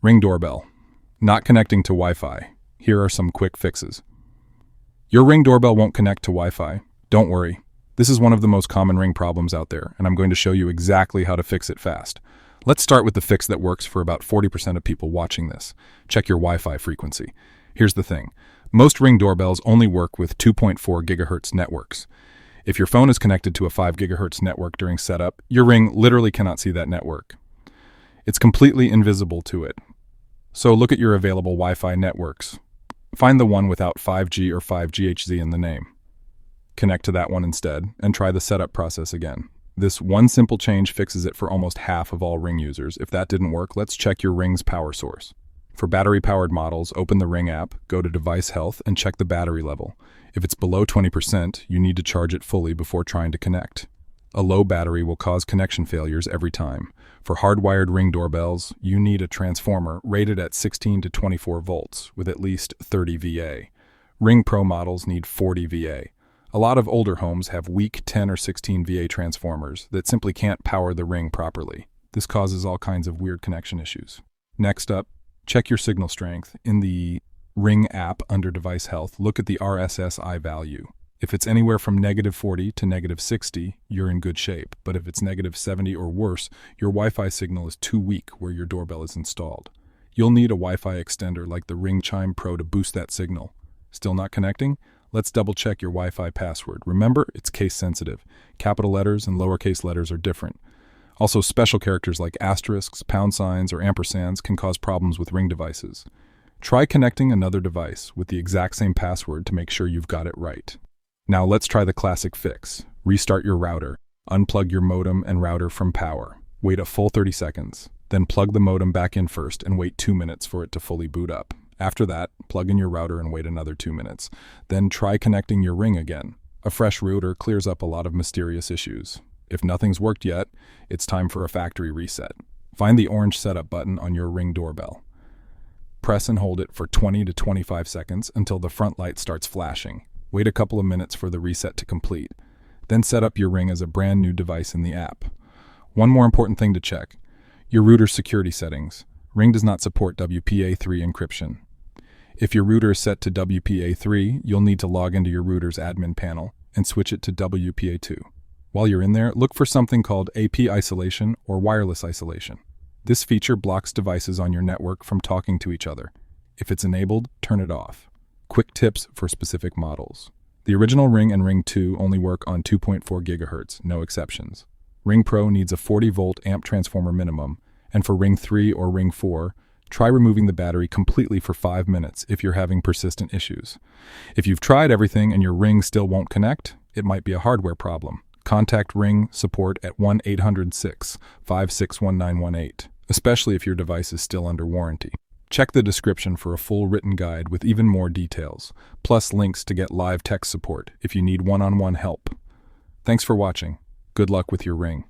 Ring doorbell. Not connecting to Wi-Fi. Here are some quick fixes. Your Ring doorbell won't connect to Wi-Fi. Don't worry. This is one of the most common Ring problems out there, and I'm going to show you exactly how to fix it fast. Let's start with the fix that works for about 40% of people watching this. Check your Wi-Fi frequency. Here's the thing. Most Ring doorbells only work with 2.4 gigahertz networks. If your phone is connected to a 5 gigahertz network during setup, your Ring literally cannot see that network. It's completely invisible to it. So look at your available Wi-Fi networks. Find the one without 5G or 5GHz in the name. Connect to that one instead, and try the setup process again. This one simple change fixes it for almost half of all Ring users. If that didn't work, let's check your Ring's power source. For battery-powered models, open the Ring app, go to Device Health, and check the battery level. If it's below 20%, you need to charge it fully before trying to connect. A low battery will cause connection failures every time. For hardwired Ring doorbells, you need a transformer rated at 16 to 24 volts with at least 30 VA. Ring Pro models need 40 VA. A lot of older homes have weak 10 or 16 VA transformers that simply can't power the Ring properly. This causes all kinds of weird connection issues. Next up, check your signal strength. In the Ring app under Device Health, look at the RSSI value. If it's anywhere from -40 to -60, you're in good shape. But if it's -70 or worse, your Wi-Fi signal is too weak where your doorbell is installed. You'll need a Wi-Fi extender like the Ring Chime Pro to boost that signal. Still not connecting? Let's double-check your Wi-Fi password. Remember, it's case-sensitive. Capital letters and lowercase letters are different. Also, special characters like asterisks, pound signs, or ampersands can cause problems with Ring devices. Try connecting another device with the exact same password to make sure you've got it right. Now let's try the classic fix. Restart your router. Unplug your modem and router from power. Wait a full 30 seconds. Then plug the modem back in first and wait 2 minutes for it to fully boot up. After that, plug in your router and wait another 2 minutes. Then try connecting your Ring again. A fresh router clears up a lot of mysterious issues. If nothing's worked yet, it's time for a factory reset. Find the orange setup button on your Ring doorbell. Press and hold it for 20 to 25 seconds until the front light starts flashing. Wait a couple of minutes for the reset to complete. Then set up your Ring as a brand new device in the app. One more important thing to check. Your router's security settings. Ring does not support WPA3 encryption. If your router is set to WPA3, you'll need to log into your router's admin panel and switch it to WPA2. While you're in there, look for something called AP isolation or wireless isolation. This feature blocks devices on your network from talking to each other. If it's enabled, turn it off. Quick tips for specific models. The original Ring and Ring 2 only work on 2.4 gigahertz, no exceptions. Ring Pro needs a 40-volt amp transformer minimum, and for Ring 3 or Ring 4, try removing the battery completely for 5 minutes if you're having persistent issues. If you've tried everything and your Ring still won't connect, it might be a hardware problem. Contact Ring support at 1-800-656-1918, especially if your device is still under warranty. Check the description for a full written guide with even more details, plus links to get live tech support if you need one-on-one help. Thanks for watching. Good luck with your Ring.